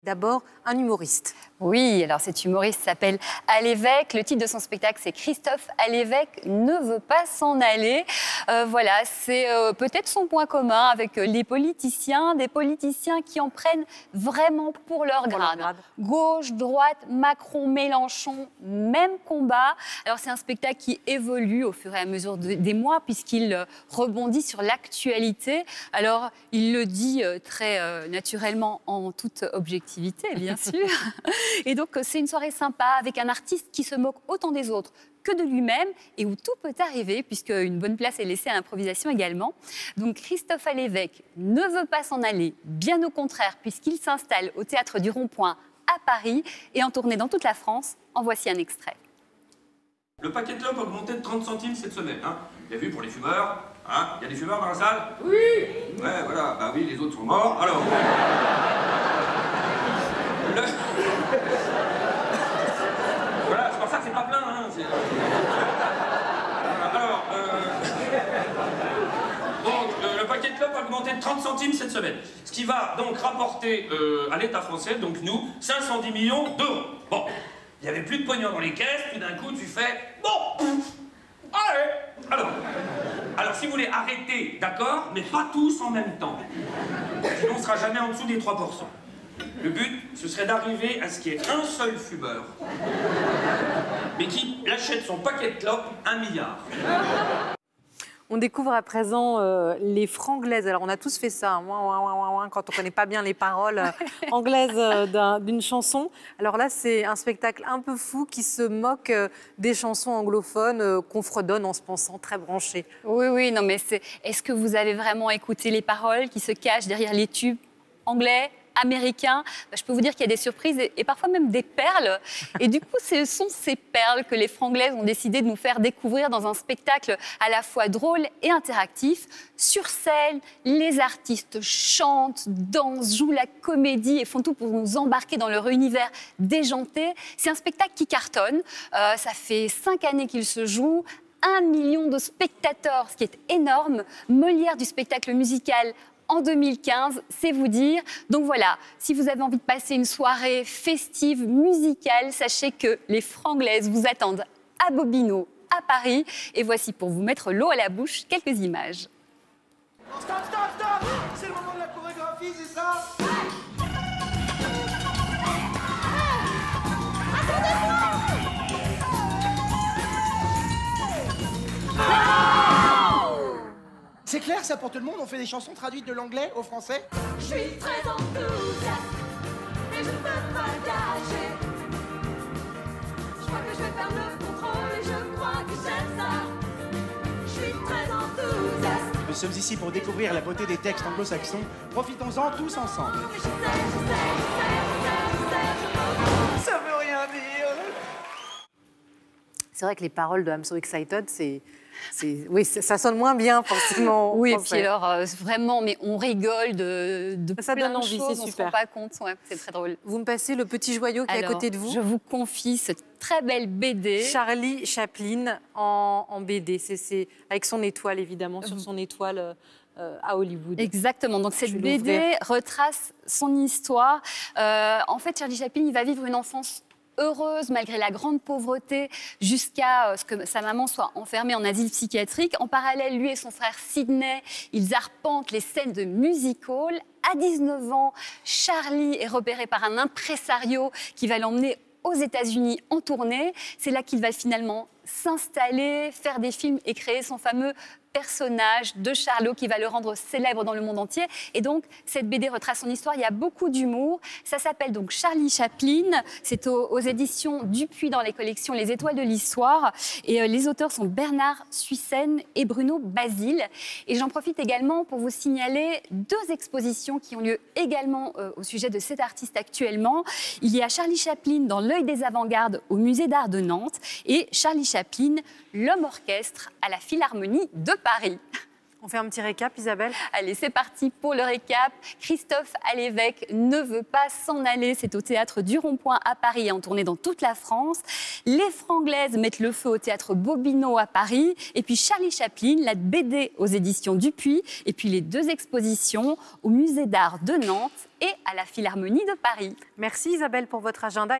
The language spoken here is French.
D'abord, un humoriste. Oui, alors cet humoriste s'appelle Alévêque. Le titre de son spectacle, c'est Christophe Alévêque ne veut pas s'en aller. Voilà, c'est peut-être son point commun avec les politiciens, des politiciens qui en prennent vraiment pour leur grade. Gauche, droite, Macron, Mélenchon, même combat. Alors c'est un spectacle qui évolue au fur et à mesure des mois puisqu'il rebondit sur l'actualité. Alors il le dit très naturellement en toute objectivité, bien sûr. Et donc, c'est une soirée sympa avec un artiste qui se moque autant des autres que de lui-même et où tout peut arriver, puisqu'une bonne place est laissée à l'improvisation également. Donc, Christophe Alévêque ne veut pas s'en aller, bien au contraire, puisqu'il s'installe au Théâtre du Rond-Point à Paris et en tournée dans toute la France. En voici un extrait. Le paquet de clopes a augmenté de 30 centimes cette semaine. Hein. Vous avez vu pour les fumeurs? Hein, il y a des fumeurs dans la salle? Oui. Ouais, voilà. Bah oui, les autres sont morts. Alors... Voilà, c'est pour ça que c'est pas plein. Hein. Alors, donc, le paquet de clopes a augmenté de 30 centimes cette semaine. Ce qui va donc rapporter à l'État français, donc nous, 510 millions d'euros. Bon, il n'y avait plus de pognon dans les caisses, tout d'un coup tu fais... Bon, allez. Alors si vous voulez arrêter, d'accord, mais pas tous en même temps. Sinon on ne sera jamais en dessous des 3%. Le but, ce serait d'arriver à ce qu'il y ait un seul fumeur, mais qui achète son paquet de clopes 1 milliard. On découvre à présent les franglaises. Alors, on a tous fait ça, hein, quand on ne connaît pas bien les paroles anglaises d'une chanson. Alors là, c'est un spectacle un peu fou qui se moque des chansons anglophones qu'on fredonne en se pensant très branchés. Oui, non, mais est-ce que vous avez vraiment écouté les paroles qui se cachent derrière les tubes anglais, américain? Je peux vous dire qu'il y a des surprises et parfois même des perles. Et du coup, ce sont ces perles que les franglaises ont décidé de nous faire découvrir dans un spectacle à la fois drôle et interactif. Sur scène, les artistes chantent, dansent, jouent la comédie et font tout pour nous embarquer dans leur univers déjanté. C'est un spectacle qui cartonne. Ça fait 5 années qu'il se joue. 1 million de spectateurs, ce qui est énorme. Molière du spectacle musical en 2015, c'est vous dire. Donc voilà, si vous avez envie de passer une soirée festive, musicale, sachez que les franglaises vous attendent à Bobino, à Paris. Et voici, pour vous mettre l'eau à la bouche, quelques images. Stop! C'est le moment de la chorégraphie, c'est ça? C'est clair, ça pour tout le monde? On fait des chansons traduites de l'anglais au français? Je suis très enthousiaste, mais je ne peux pas gâcher. Je crois que je vais perdre le contrôle et je crois que c'est ça. Je suis très enthousiaste. Nous sommes ici pour découvrir la beauté des textes anglo-saxons. Profitons-en tous ensemble. Je sais. Ça veut rien dire. C'est vrai que les paroles de I'm So Excited, oui, ça sonne moins bien forcément. Oui, et puis alors vraiment, mais on rigole de ça plein donne envie, de choses, c'est on super. ne se rend pas compte, ouais, c'est très drôle. Vous me passez le petit joyau qui est à côté de vous. Je vous confie cette très belle BD. Charlie Chaplin en BD, c'est avec son étoile évidemment, sur son étoile à Hollywood. Exactement, donc cette BD retrace son histoire. En fait, Charlie Chaplin, il va vivre une enfance heureuse malgré la grande pauvreté jusqu'à ce que sa maman soit enfermée en asile psychiatrique. En parallèle, lui et son frère Sidney, ils arpentent les scènes de music-hall. À 19 ans, Charlie est repéré par un impresario qui va l'emmener aux États-Unis en tournée. C'est là qu'il va finalement s'installer, faire des films et créer son fameux personnage de Charlot qui va le rendre célèbre dans le monde entier. Et donc, cette BD retrace son histoire. Il y a beaucoup d'humour. Ça s'appelle donc Charlie Chaplin. C'est aux éditions Dupuis dans les collections Les Étoiles de l'Histoire. Et les auteurs sont Bernard Suissen et Bruno Basile. Et j'en profite également pour vous signaler 2 expositions qui ont lieu également au sujet de cet artiste actuellement. Il y a Charlie Chaplin dans l'œil des avant-gardes au Musée d'Art de Nantes et Charlie Chaplin, l'homme orchestre à la Philharmonie de Paris. On fait un petit récap, Isabelle? Allez, c'est parti pour le récap. Christophe Alévêque ne veut pas s'en aller. C'est au théâtre du Rond-Point à Paris et en tournée dans toute la France. Les Franglaises mettent le feu au théâtre Bobino à Paris. Et puis Charlie Chaplin, la BD aux éditions Dupuis. Et puis les 2 expositions au Musée d'art de Nantes et à la Philharmonie de Paris. Merci Isabelle pour votre agenda.